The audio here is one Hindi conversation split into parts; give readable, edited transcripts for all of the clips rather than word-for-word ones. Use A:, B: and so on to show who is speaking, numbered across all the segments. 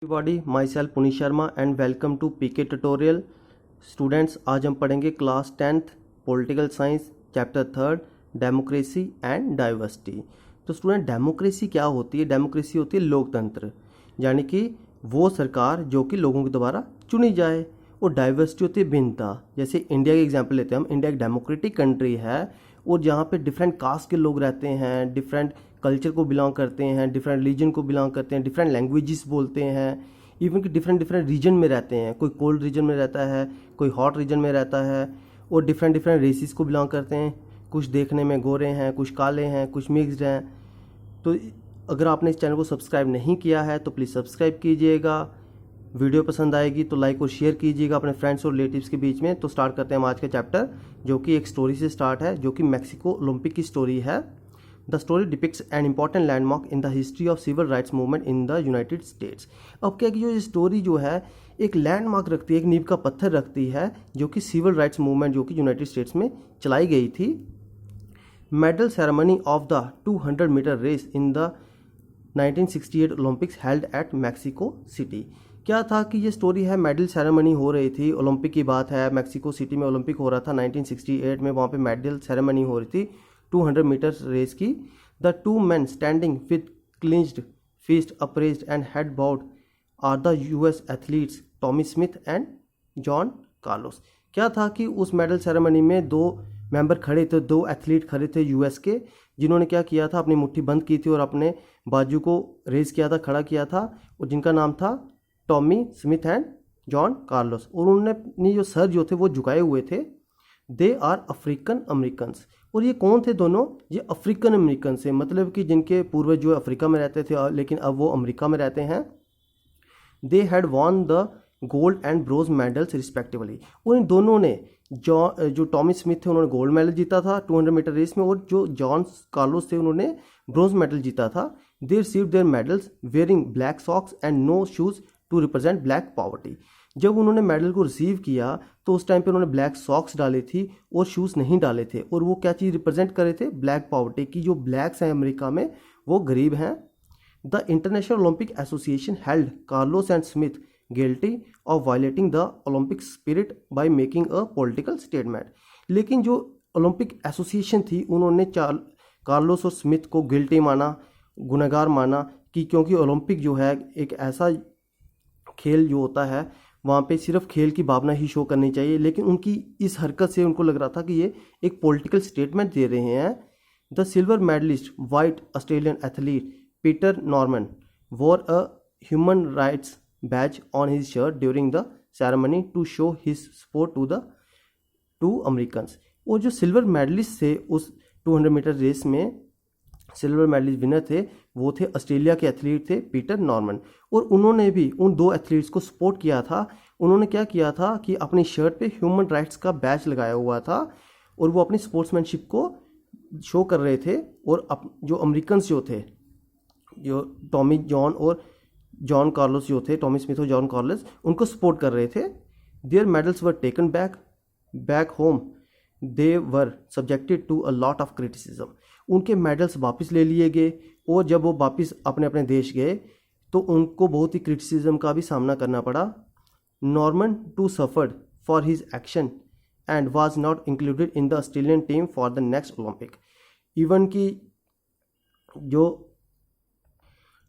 A: Everybody, my self Puneet Sharma and welcome to PK tutorial. Students, आज हम पढ़ेंगे class 10th political science chapter 3 democracy and diversity. तो स्टूडेंट, डेमोक्रेसी क्या होती है? डेमोक्रेसी होती है लोकतंत्र, यानी कि वो सरकार जो कि लोगों के द्वारा चुनी जाए। और डाइवर्सिटी होती है भिन्नता। जैसे इंडिया के एग्जाम्पल लेते हैं हम, इंडिया एक डेमोक्रेटिक कंट्री है और जहाँ पे डिफरेंट कास्ट के लोग रहते हैं, डिफरेंट कल्चर को बिलोंग करते हैं, डिफरेंट रिलीजन को बिलोंग करते हैं, डिफरेंट लैंग्वेजेस बोलते हैं, इवन कि डिफरेंट डिफरेंट रीजन में रहते हैं। कोई कोल्ड रीजन में रहता है, कोई हॉट रीजन में रहता है, और डिफरेंट डिफरेंट रेसिस को बिलोंग करते हैं। कुछ देखने में गोरे हैं, कुछ काले हैं, कुछ मिक्सड हैं। तो अगर आपने इस चैनल को सब्सक्राइब नहीं किया है तो प्लीज़ सब्सक्राइब कीजिएगा। वीडियो पसंद आएगी तो लाइक और शेयर कीजिएगा अपने फ्रेंड्स और रिलेटिव्स के बीच में। तो स्टार्ट करते हैं हम आज का चैप्टर, जो कि एक स्टोरी से स्टार्ट है, जो कि मैक्सिको ओलंपिक की स्टोरी है। The story depicts an important landmark in the history of civil rights movement in the United States. अब क्या कि जो स्टोरी जो है एक लैंडमार्क रखती है, एक नींव का पत्थर रखती है, जो कि सिविल राइट्स मूवमेंट जो कि यूनाइटेड स्टेट्स में चलाई गई थी। Medal ceremony of the 200 metre race in the 1968 Olympics held at Mexico City. क्या था कि ये स्टोरी है, मेडल सेरेमनी हो रही थी, ओलंपिक की बात है, मैक्सिको सिटी में ओलंपिक हो रहा था 1968 में। वहाँ पे मेडल सेरेमनी हो रही थी 200 मीटर रेस की। The two man standing with clinched fist upraised and head bowed are the US athletes Tommy Smith and John Carlos. क्या था कि उस मेडल सेरेमनी में दो मेंबर खड़े थे, दो एथलीट खड़े थे यूएस के, जिन्होंने क्या किया था, अपनी मुट्ठी बंद की थी और अपने बाजू को रेस किया था, खड़ा किया था, और जिनका नाम था Tommy Smith and John Carlos. और उन्होंने अपनी जो सर जो थे वो झुकाए हुए थे। They are African Americans. और ये कौन थे दोनों? ये अफ्रीकन अमेरिकन से, मतलब कि जिनके पूर्वज जो अफ्रीका में रहते थे लेकिन अब वो अमेरिका में रहते हैं। They had won the gold and bronze medals respectively. और इन दोनों ने जो टॉमी स्मिथ थे उन्होंने गोल्ड मेडल जीता था 200 मीटर रेस में, और जो जॉन कार्लोस थे उन्होंने ब्रोंज मेडल जीता था। They received their medals wearing black socks and no shoes to represent black poverty. जब उन्होंने मेडल को रिसीव किया तो उस टाइम पे उन्होंने ब्लैक सॉक्स डाली थी और शूज़ नहीं डाले थे, और वो क्या चीज़ रिप्रेजेंट कर रहे थे? ब्लैक पॉवर्टी की। जो ब्लैक्स हैं अमेरिका में वो गरीब हैं। The international Olympic association held Carlos and Smith guilty of violating the Olympic spirit by making a political statement. लेकिन जो ओलंपिक एसोसिएशन थी उन्होंने कार्लोस और स्मिथ को गिल्टी माना, गुनहगार माना, कि क्योंकि ओलंपिक जो है एक ऐसा खेल जो होता है वहाँ पे सिर्फ खेल की भावना ही शो करनी चाहिए, लेकिन उनकी इस हरकत से उनको लग रहा था कि ये एक पॉलिटिकल स्टेटमेंट दे रहे हैं। The silver medallist white Australian athlete Peter Norman wore a human rights badge on his shirt during the ceremony to show his support to Americans. और जो सिल्वर मेडलिस्ट थे उस 200 मीटर रेस में, सिल्वर मेडलिस्ट विनर थे, वो थे ऑस्ट्रेलिया के एथलीट थे पीटर नॉर्मन। और उन्होंने भी उन दो एथलीट्स को सपोर्ट किया था। उन्होंने क्या किया था कि अपनी शर्ट पे ह्यूमन राइट्स का बैच लगाया हुआ था और वो अपनी स्पोर्ट्समैनशिप को शो कर रहे थे। और जो अमेरिकन्स जो थे, जो टॉमी जॉन और जॉन कार्लोस जो थे, टॉमी स्मिथ और जॉन कार्लोस, उनको सपोर्ट कर रहे थे। Their medals were taken back home. They were subjected to a lot of criticism. उनके मेडल्स वापस ले लिए गए, और जब वो वापस अपने अपने देश गए तो उनको बहुत ही क्रिटिसिज्म का भी सामना करना पड़ा। Norman too suffered for his action and was not included in the Australian team for the next Olympic. Even कि जो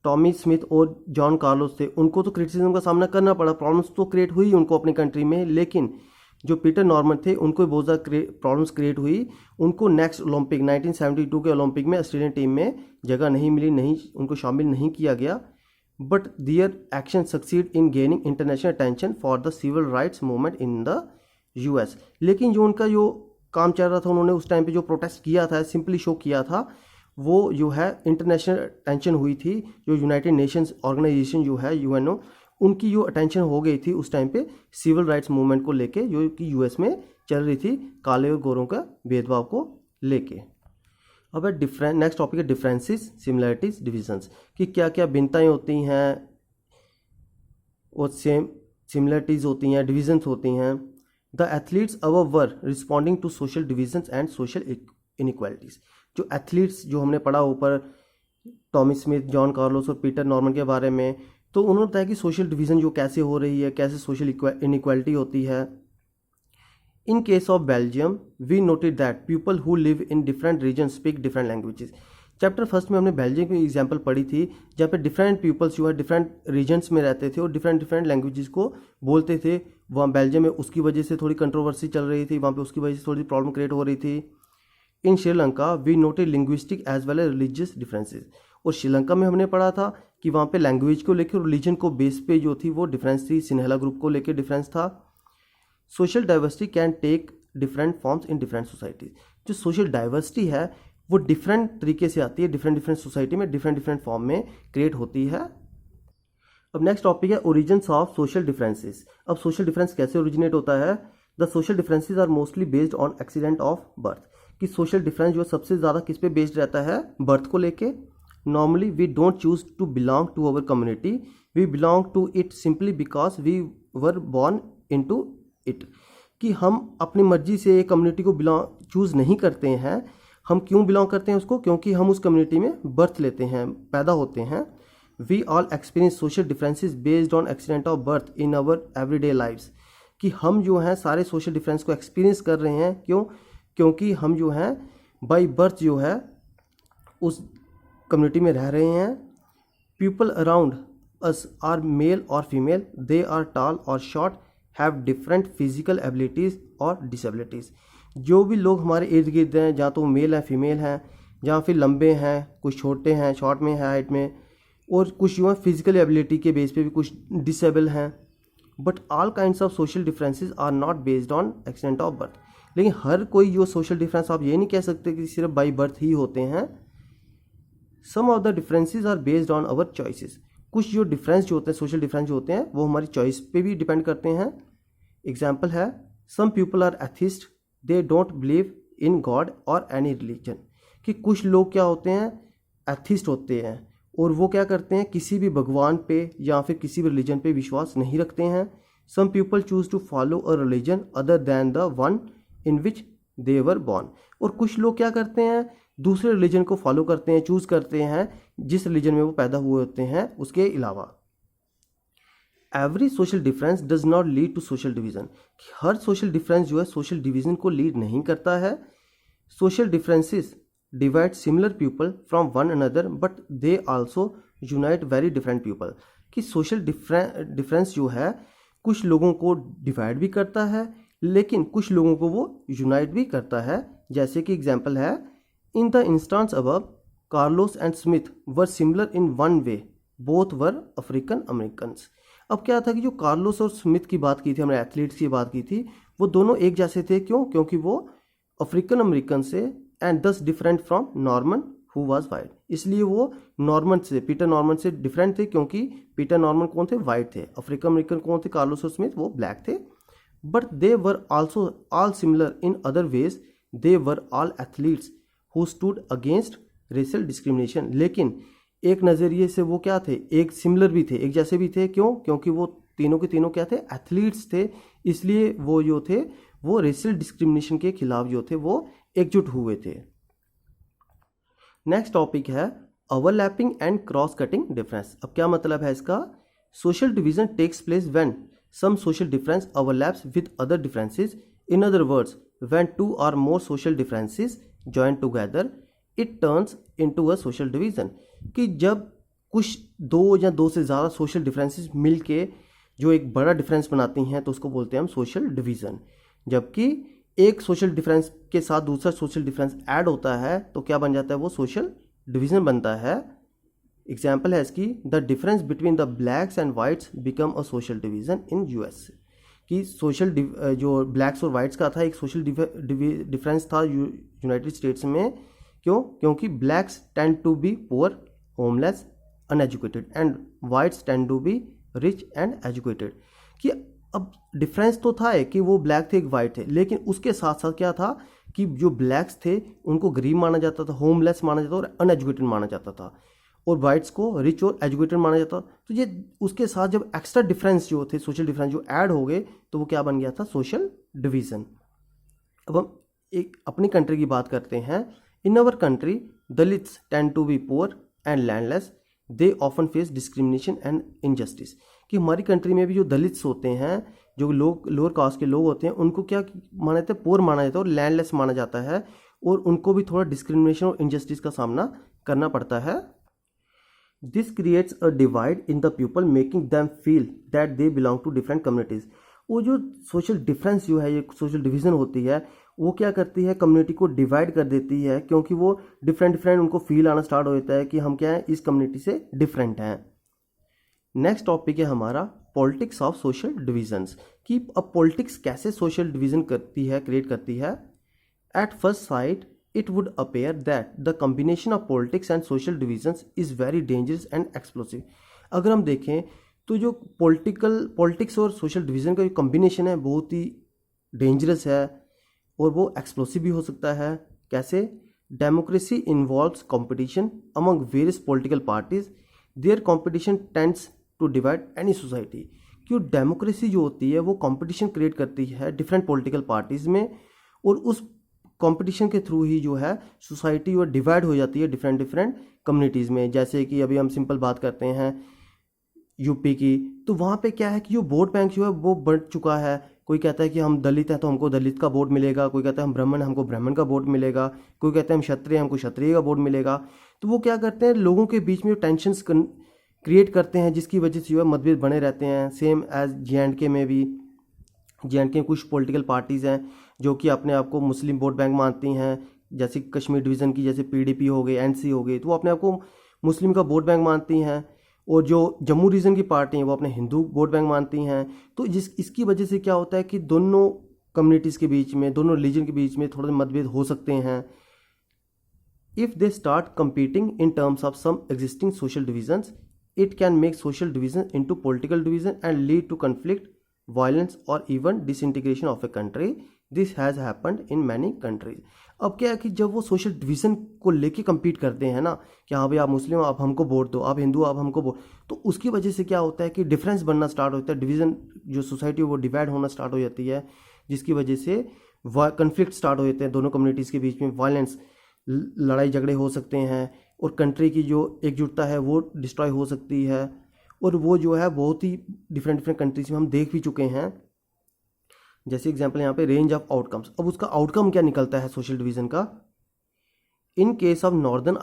A: टॉमी स्मिथ और जॉन कार्लोस थे उनको तो क्रिटिसिज्म का सामना करना पड़ा, प्रॉब्लम्स तो क्रिएट हुई उनको अपनी कंट्री में, लेकिन जो पीटर नॉर्मन थे उनको बहुत ज़्यादा प्रॉब्लम्स क्रिएट हुई। उनको नेक्स्ट ओलंपिक 1972 के ओलंपिक में ऑस्ट्रेलियन टीम में जगह नहीं मिली, नहीं उनको शामिल नहीं किया गया। But their action succeed in gaining international attention for the civil rights movement in the US. लेकिन जो उनका जो काम चल रहा था, उन्होंने उस टाइम पे जो प्रोटेस्ट किया था, सिंपली शो किया था, वो जो है इंटरनेशनल अटेंशन हुई थी। जो यूनाइटेड नेशंस ऑर्गेनाइजेशन जो है यूएनओ, उनकी जो अटेंशन हो गई थी उस टाइम पे सिविल राइट्स मूवमेंट को लेके, जो कि यूएस में चल रही थी, काले और गोरों का भेदभाव को लेके। अब नेक्स्ट टॉपिक है डिफरेंसेस, सिमिलरिटीज, डिविजन्स, कि क्या क्या भिन्नताएं होती हैं और सिमिलरिटीज होती हैं, डिविजन्स होती हैं। The athletes our were responding to social divisions and social inequalities. जो एथलीट्स जो हमने पढ़ा ऊपर, टॉमी स्मिथ, जॉन कार्लोस और पीटर नॉर्मन के बारे में, तो उन्होंने बताया कि सोशल डिवीज़न जो कैसे हो रही है, कैसे सोशल इनइक्वालिटी होती है। In case of Belgium we noted that people who live in different region speak different languages. Chapter first में हमने बेल्जियम की एग्जांपल पढ़ी थी, जहाँ पे डिफरेंट पीपल्स जो है डिफरेंट रीजन्स में रहते थे और डिफरेंट लैंग्वेजेस को बोलते थे। वहाँ बेल्जियम में उसकी वजह से थोड़ी कंट्रोवर्सी चल रही थी, वहाँ पे उसकी वजह से थोड़ी प्रॉब्लम क्रिएट हो रही थी। In Sri Lanka we noted linguistic as well as religious differences. और श्रीलंका में हमने पढ़ा था कि वहाँ पे लैंग्वेज को लेकर और रिलीजन को बेस पे जो थी वो डिफरेंस थी, सिन्हेला ग्रुप को लेकर डिफरेंस था। Social diversity can take different forms in different societies. जो सोशल डाइवर्सिटी है वो डिफरेंट तरीके से आती है, डिफरेंट सोसाइटी में डिफरेंट फॉर्म में क्रिएट होती है। अब नेक्स्ट टॉपिक है ओरिजिन्स ऑफ सोशल डिफरेंसेस। अब सोशल डिफरेंस कैसे ओरिजिनेट होता है? The social differences are mostly based on accident of birth. कि सोशल डिफरेंस जो सबसे ज़्यादा किस पे बेस्ड रहता है? बर्थ को लेके। Normally we don't choose to belong to our community, we belong to it simply because we were born in to it. कि हम अपनी मर्जी से एक कम्युनिटी को बिलोंग चूज़ नहीं करते हैं। हम क्यों बिलोंग करते हैं उसको? क्योंकि हम उस कम्युनिटी में बर्थ लेते हैं, पैदा होते हैं। We all experience social differences based on accident of birth in our everyday lives. कि हम जो हैं सारे सोशल डिफरेंस को एक्सपीरियंस कर रहे हैं। क्यों? क्योंकि हम जो हैं बाय बर्थ जो है उस कम्युनिटी में रह रहे हैं। People around us are male और फीमेल, दे आर टॉल और short, have different physical abilities और डिसेबिलिटीज़। जो भी लोग हमारे इर्द गिर्द हैं, जहाँ तो मेल हैं, फीमेल हैं, जहाँ फिर लंबे हैं, कुछ छोटे हैं, शॉर्ट में है हाइट में, और कुछ जो है फिजिकल एबिलिटी के बेस पे भी कुछ डिसेबल हैं। But all kinds of social differences are not based on accident of birth. लेकिन हर कोई जो सोशल डिफरेंस आप ये नहीं कह सकते कि सिर्फ बाई बर्थ ही होते हैं। Some of the differences are based on our choices. कुछ जो डिफरेंस जो होते हैं, सोशल डिफरेंस जो होते हैं, वो हमारी चॉइस पे भी डिपेंड करते हैं। एग्जाम्पल है, some people are atheist, they don't believe in God और एनी रिलीजन। कि कुछ लोग क्या होते हैं? एथिस्ट होते हैं और वो क्या करते हैं? किसी भी भगवान पे या फिर किसी भी रिलीजन पे विश्वास नहीं रखते हैं। Some people choose to follow a religion other than the one in which they were born. और कुछ लोग क्या करते हैं? दूसरे रिलीजन को फॉलो करते हैं, चूज करते हैं जिस रिलीजन में वो पैदा हुए होते हैं उसके अलावा। Every social difference does not lead to social division. हर सोशल डिफरेंस जो है सोशल डिवीजन को लीड नहीं करता है। Social differences divide similar people from one another but they also unite very different people. कि सोशल डिफरेंस जो है कुछ लोगों को डिवाइड भी करता है लेकिन कुछ लोगों को वो यूनाइट भी करता है। जैसे कि एग्जाम्पल है, in the instance above Carlos and Smith were similar in one way, both were African Americans. अब क्या था कि जो कार्लोस और स्मिथ की बात की थी, हमने एथलीट्स की बात की थी, वो दोनों एक जैसे थे। क्यों? क्योंकि वो अफ्रीकन अमेरिकन से एंड दस different from Norman who was white. इसलिए वो नॉर्मन से, पीटर नॉर्मन से डिफरेंट थे क्योंकि पीटर नॉर्मन कौन थे? वाइट थे। अफ्रीकन अमेरिकन कौन थे? कार्लोस और स्मिथ, वो ब्लैक थे। But they were also all similar in other ways, they were all athletes who stood against racial discrimination. लेकिन एक नज़रिए से वो क्या थे? एक सिमिलर भी थे, एक जैसे भी थे। क्यों? क्योंकि वो तीनों के तीनों क्या थे? एथलीट्स थे। इसलिए वो जो थे वो रेशियल डिस्क्रिमिनेशन के खिलाफ जो थे वो एकजुट हुए थे। नेक्स्ट टॉपिक है overlapping and cross cutting difference. अब क्या मतलब है इसका? Social division takes place when some social difference overlaps with other differences. In other words, when two और more social differences join together it turns into a social division. कि जब कुछ दो या दो से ज़्यादा सोशल डिफरेंसेस मिलके जो एक बड़ा डिफरेंस बनाती हैं तो उसको बोलते हैं हम सोशल डिवीज़न। जबकि एक सोशल डिफरेंस के साथ दूसरा सोशल डिफरेंस ऐड होता है तो क्या बन जाता है? वो सोशल डिवीज़न बनता है। एग्जाम्पल है इसकी, the difference between the blacks and whites become a social division in US. कि सोशल जो ब्लैक्स और वाइट्स का था एक सोशल डिफरेंस था यूनाइटेड स्टेट्स में। क्यों? क्योंकि blacks tend to be poor, homeless, uneducated and whites tend to be rich and educated. कि अब डिफरेंस तो था कि वो ब्लैक थे, एक वाइट थे, लेकिन उसके साथ साथ क्या था कि जो ब्लैक्स थे उनको गरीब माना जाता था, होमलेस माना जाता था और अनएजुकेटेड माना जाता था, और वाइट्स को रिच और एजुकेटेड माना जाता। तो ये उसके साथ जब एक्स्ट्रा डिफरेंस जो थे, सोशल डिफरेंस जो ऐड हो गए तो वो क्या बन गया था? Social division. अब हम एक अपनी कंट्री की बात करते हैं। In our country Dalits tend to be poor and landless, they often face discrimination and injustice. कि हमारी कंट्री में भी जो दलित्स होते हैं, जो लोग लोअर कास्ट के लोग होते हैं, उनको क्या माना जाता है, पुअर माना जाता है और लैंडलेस माना जाता है, और उनको भी थोड़ा डिस्क्रिमिनेशन और इनजस्टिस का सामना करना पड़ता है। This creates a divide in the people making them feel that they belong to different communities. वो जो सोशल डिफरेंस जो है, ये सोशल डिवीज़न होती है, वो क्या करती है, कम्युनिटी को डिवाइड कर देती है, क्योंकि वो डिफरेंट उनको फील आना स्टार्ट हो जाता है कि हम क्या है, इस कम्युनिटी से डिफरेंट हैं। नेक्स्ट टॉपिक है हमारा पॉलिटिक्स ऑफ सोशल डिविजन्स, कि अब पॉलिटिक्स कैसे सोशल डिवीजन करती है, क्रिएट करती है। At first sight it would appear that the combination of politics and social divisions is very dangerous and explosive। अगर हम देखें तो जो पॉलिटिक्स और सोशल डिवीज़न का जो कम्बिनेशन है बहुत ही डेंजरस है और वो एक्सप्लोसिव भी हो सकता है। कैसे? Democracy involves competition among various political parties, their competition tends to divide any society. क्यों? डेमोक्रेसी जो होती है वो कंपटीशन क्रिएट करती है डिफरेंट पॉलिटिकल पार्टीज़ में, और उस कंपटीशन के थ्रू ही जो है सोसाइटी वो डिवाइड हो जाती है डिफरेंट कम्युनिटीज़ में। जैसे कि अभी हम सिंपल बात करते हैं यूपी की, तो वहाँ पे क्या है कि जो वोट बैंक जो है वो बढ़ चुका है। कोई कहता है कि हम दलित हैं तो हमको दलित का वोट मिलेगा, कोई कहता है हम ब्राह्मण हमको ब्राह्मण का वोट मिलेगा, कोई कहता है हम क्षत्रिय हमको क्षत्रिय का वोट मिलेगा। तो वो क्या करते हैं, लोगों के बीच में टेंशन्स क्रिएट करते हैं, जिसकी वजह से जो है मतभेद बने रहते हैं। सेम एज JNK में भी, JNK में कुछ पॉलिटिकल पार्टीज़ हैं जो कि अपने आप को मुस्लिम वोट बैंक मानती हैं, जैसे कश्मीर डिवीज़न की जैसे PDP हो गई, NC हो गई, तो वो अपने आप को मुस्लिम का वोट बैंक मानती हैं। और जो जम्मू रीजन की पार्टी हैं वो अपने हिंदू वोट बैंक मानती हैं। तो इसकी वजह से क्या होता है कि दोनों कम्युनिटीज़ के बीच में, दोनों रिलीजन के बीच में थोड़े मतभेद हो सकते हैं। If they start competing in terms of some existing social divisions, it can make social division into political division and lead to conflict, violence or even disintegration of a country. This has happened in many countries। अब क्या है कि जब वो सोशल डिवीज़न को लेके compete करते हैं ना, कि हाँ भाई आप मुस्लिम हो आप हमको वोट दो, आप हिंदू आप हमको वोट, तो उसकी वजह से क्या होता है कि डिफरेंस बनना स्टार्ट होता है, डिवीज़न जो सोसाइटी वो डिवाइड होना स्टार्ट हो जाती है, जिसकी वजह से कन्फ्लिक्ट स्टार्ट हो जाते हैं दोनों कम्युनिटीज़ के बीच में, वायलेंस, लड़ाई झगड़े हो सकते हैं, और कंट्री की जो एकजुटता है वो डिस्ट्रॉय हो सकती है। और वो जो है बहुत ही डिफरेंट कंट्रीज में हम देख भी चुके हैं। जैसे एग्जांपल यहाँ पे रेंज ऑफ आउटकम्स। अब उसका आउटकम क्या निकलता है सोशल डिवीज़न का। In case of Northern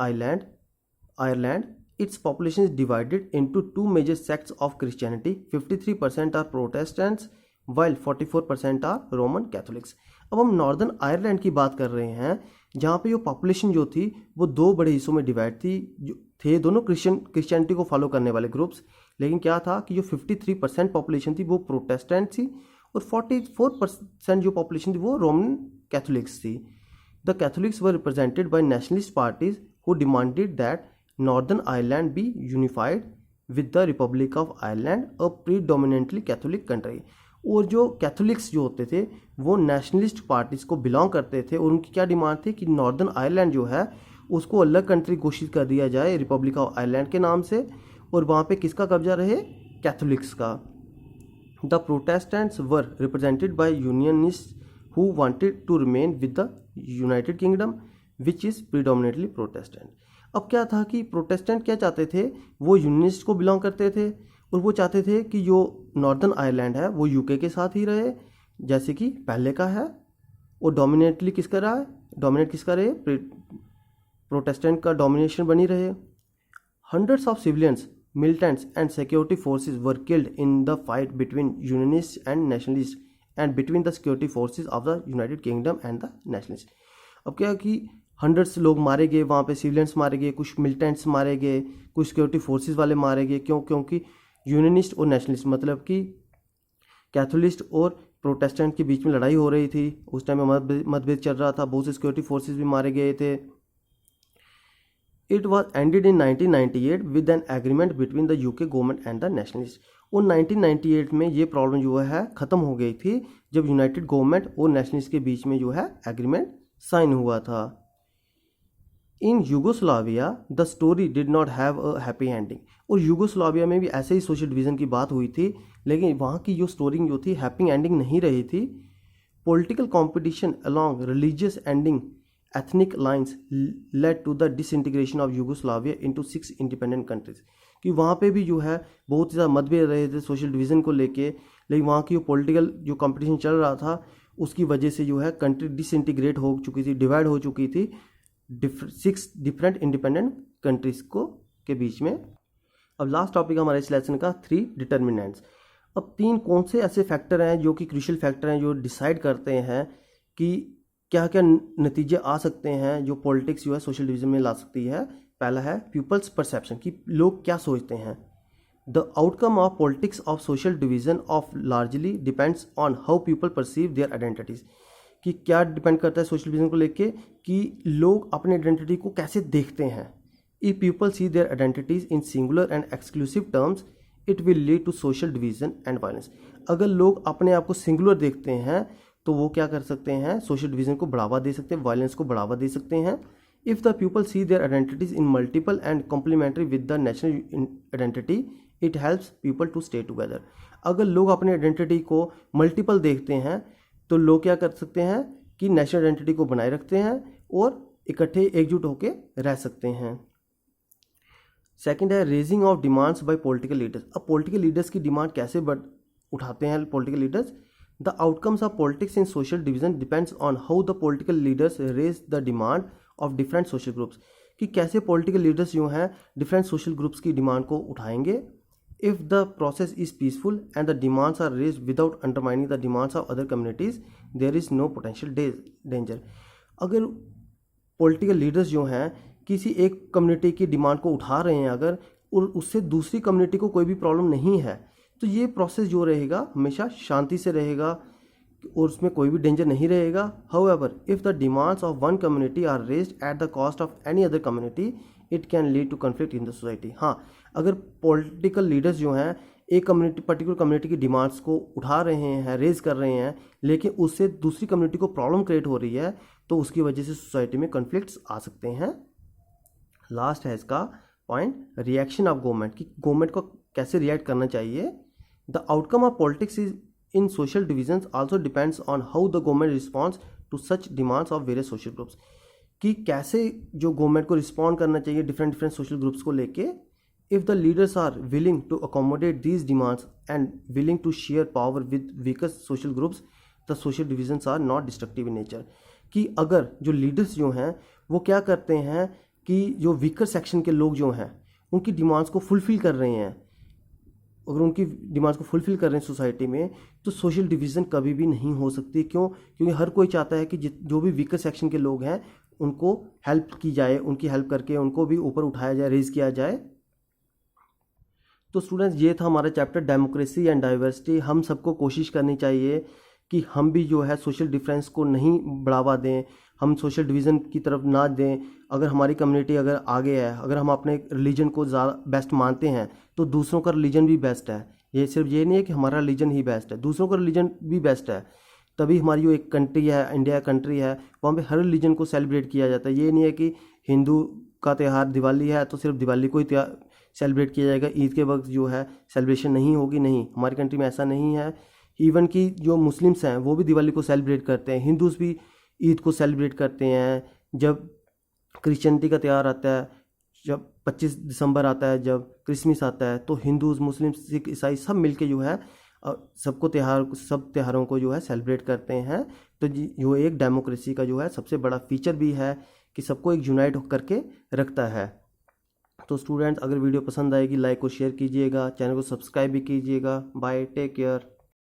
A: Ireland its population is divided into two major sects of Christianity. 53% are Protestants while 44% are Roman Catholics. अब हम नॉर्दर्न आयरलैंड की बात कर रहे हैं, जहाँ पे जो पॉपुलेशन जो थी वो दो बड़े हिस्सों में डिवाइड थी, जो थे दोनों क्रिश्चियनिटी को फॉलो करने वाले ग्रुप्स। लेकिन क्या था कि जो 53% पॉपुलेशन थी वो प्रोटेस्टेंट थी, और 44% जो पॉपुलेशन थी वो रोमन कैथोलिक्स थी। The Catholics were represented by nationalist parties who demanded that Northern Ireland be unified with the Republic of Ireland, a predominantly Catholic country. और जो कैथोलिक्स जो होते थे वो नेशनलिस्ट पार्टीज को बिलोंग करते थे, और उनकी क्या डिमांड थी कि नॉर्दर्न आयरलैंड जो है उसको अलग कंट्री घोषित कर दिया जाए रिपब्लिक ऑफ आयरलैंड के नाम से, और वहाँ पे किसका कब्जा रहे, कैथोलिक्स का। The Protestants were represented by unionist who wanted to remain with the United Kingdom which is predominately Protestant. अब क्या था कि प्रोटेस्टेंट क्या चाहते थे, वो यूनियनिस्ट को बिलोंग करते थे, और वो चाहते थे कि जो नॉर्दर्न आयरलैंड है वो यूके के साथ ही रहे जैसे कि पहले का है, और डोमिनेटली किसका रहा है, डोमिनेट किसका रहे, प्रोटेस्टेंट का डोमिनेशन बनी रहे। Hundreds of civilians, militants and security forces were killed in the fight between unionists and nationalists and between the security forces of the United Kingdom and the nationalists। अब क्या कि हंड्रेड्स लोग मारे गए वहाँ पे, सिविलियंस मारे गए, कुछ मिलिटेंट्स मारे गए, कुछ सिक्योरिटी फोर्सेस वाले मारे गए। क्योंकि यूनियनिस्ट और नेशनलिस्ट मतलब कि कैथोलिस्ट और प्रोटेस्टेंट के बीच में लड़ाई हो रही थी, उस टाइम में मतभेद चल रहा था, बहुत से सिक्योरिटी फोर्सेस भी मारे गए थे। It was ended in 1998 with an agreement between the UK government and the nationalists। और 1998 में ये प्रॉब्लम जो है ख़त्म हो गई थी जब यूनाइटेड गवर्नमेंट और नेशनलिस्ट के बीच में जो है एग्रीमेंट साइन हुआ था। In Yugoslavia the story did not have a happy ending. और यूगोस्लाविया में भी ऐसे ही सोशल डिवीज़न की बात हुई थी, लेकिन वहाँ की जो स्टोरी जो थी हैप्पी एंडिंग नहीं रही थी। Political competition along religious ending ethnic lines led to the disintegration of Yugoslavia into 6 independent countries। कि वहाँ पे भी जो है बहुत ज़्यादा मतभेद रहे थे सोशल डिवीज़न को लेके, लेकिन वहाँ की जो पॉलिटिकल जो कंपटीशन चल रहा था उसकी वजह से जो है कंट्री डिसइंटीग्रेट हो चुकी थी, डिवाइड हो चुकी थी 6 डिफरेंट इंडिपेंडेंट कंट्रीज़ को के बीच में। अब लास्ट टॉपिक हमारे इस लेसन का 3 डिटर्मिनेंट्स। अब 3 कौन से ऐसे फैक्टर हैं जो कि क्रूशियल फैक्टर हैं जो डिसाइड करते हैं कि क्या क्या नतीजे आ सकते हैं जो पॉलिटिक्स जो है सोशल डिवीज़न में ला सकती है। पहला है पीपल्स परसेप्शन, कि लोग क्या सोचते हैं। The outcome of politics of social division of largely depends on how people perceive their identities, कि क्या डिपेंड करता है सोशल डिवीज़न को लेके कि लोग अपने आइडेंटिटी को कैसे देखते हैं। If people see their identities in singular and exclusive terms it will lead to social division and violence. अगर लोग अपने आप को सिंगुलर देखते हैं तो वो क्या कर सकते हैं, सोशल डिवीज़न को बढ़ावा दे सकते हैं, वायलेंस को बढ़ावा दे सकते हैं। If the people see their identities in multiple and complementary with the national identity it helps people to stay together. अगर लोग अपने आइडेंटिटी को मल्टीपल देखते हैं तो लोग क्या कर सकते हैं कि नेशनल आइडेंटिटी को बनाए रखते हैं और इकट्ठे एकजुट होकर रह सकते हैं। सेकंड है raising of demands by political leaders. अब पॉलिटिकल लीडर्स की डिमांड कैसे उठाते हैं political leaders. The outcomes of politics in social division depends on how the political leaders raise the demand of different social groups, कि कैसे पॉलिटिकल लीडर्स जो हैं डिफरेंट सोशल ग्रुप्स की डिमांड को उठाएंगे। If the process is peaceful and the demands are raised without undermining the demands of other communities there is no potential danger. अगर पॉलिटिकल लीडर्स जो हैं किसी एक कम्युनिटी की डिमांड को उठा रहे हैं अगर, और उससे दूसरी कम्युनिटी को कोई भी प्रॉब्लम नहीं है, तो ये प्रोसेस जो रहेगा हमेशा शांति से रहेगा और उसमें कोई भी डेंजर नहीं रहेगा। However if the demands of one community are raised at the cost of any other community it can lead to conflict in the society. हाँ, अगर पॉलिटिकल लीडर्स जो हैं एक कम्युनिटी पर्टिकुलर कम्युनिटी की डिमांड्स को उठा रहे हैं, रेज कर रहे हैं, लेकिन उससे दूसरी कम्युनिटी को प्रॉब्लम क्रिएट हो रही है, तो उसकी वजह से सोसाइटी में कन्फ्लिक्ट्स आ सकते हैं। लास्ट है इसका पॉइंट रिएक्शन ऑफ गवर्नमेंट, कि गवर्नमेंट को कैसे रिएक्ट करना चाहिए। The outcome of politics is in social divisions also depends on how the government response to such demands of various social groups, कि कैसे जो गवर्नमेंट को रिस्पॉन्ड करना चाहिए डिफरेंट सोशल ग्रुप्स को लेके। If the leaders are willing to accommodate these demands and willing to share power with weaker social groups the social divisions are not destructive in nature, कि अगर जो लीडर्स जो हैं वो क्या करते हैं कि जो वीकर सेक्शन के लोग जो हैं उनकी डिमांड्स को फुलफ़िल कर रहे हैं, अगर उनकी डिमांड्स को फुलफ़िल कर रहे हैं सोसाइटी में, तो सोशल डिवीज़न कभी भी नहीं हो सकती। क्यों? क्योंकि हर कोई चाहता है कि जो भी वीकर सेक्शन के लोग हैं उनको हेल्प की जाए, उनकी हेल्प करके उनको भी ऊपर उठाया जाए, रेज किया जाए। तो स्टूडेंट्स, ये था हमारा चैप्टर डेमोक्रेसी एंड डाइवर्सिटी। हम सबको कोशिश करनी चाहिए कि हम भी जो है सोशल डिफरेंस को नहीं बढ़ावा दें, हम सोशल डिवीज़न की तरफ ना दें। अगर हमारी कम्युनिटी अगर आगे है, अगर हम अपने रिलीजन को ज़्यादा बेस्ट मानते हैं तो दूसरों का रिलीजन भी बेस्ट है। ये सिर्फ ये नहीं है कि हमारा रिलीजन ही बेस्ट है, दूसरों का रिलीजन भी बेस्ट है। तभी हमारी जो एक कंट्री है, इंडिया कंट्री है, वहाँ पे हर रिलीजन को सेलिब्रेट किया जाता है। ये नहीं है कि हिंदू का त्यौहार दिवाली है तो सिर्फ दिवाली को ही सेलिब्रेट किया जाएगा, ईद के वक्त जो है सेलिब्रेशन नहीं होगी। नहीं, हमारी कंट्री में ऐसा नहीं है। इवन कि जो मुस्लिम्स हैं वो भी दिवाली को सेलिब्रेट करते हैं, हिंदूज़ भी ईद को सेलिब्रेट करते हैं। जब क्रिश्चियनिटी का त्यौहार आता है, जब 25 दिसंबर आता है, जब क्रिसमस आता है, तो हिंदूज़, मुस्लिम, सिख, ईसाई सब मिलके जो है सब त्योहारों को जो है सेलिब्रेट करते हैं। तो जो एक डेमोक्रेसी का जो है सबसे बड़ा फीचर भी है कि सबको एक यूनाइट करके रखता है। तो स्टूडेंट्स, अगर वीडियो पसंद आएगी लाइक और शेयर कीजिएगा, चैनल को सब्सक्राइब भी कीजिएगा। Bye, take care.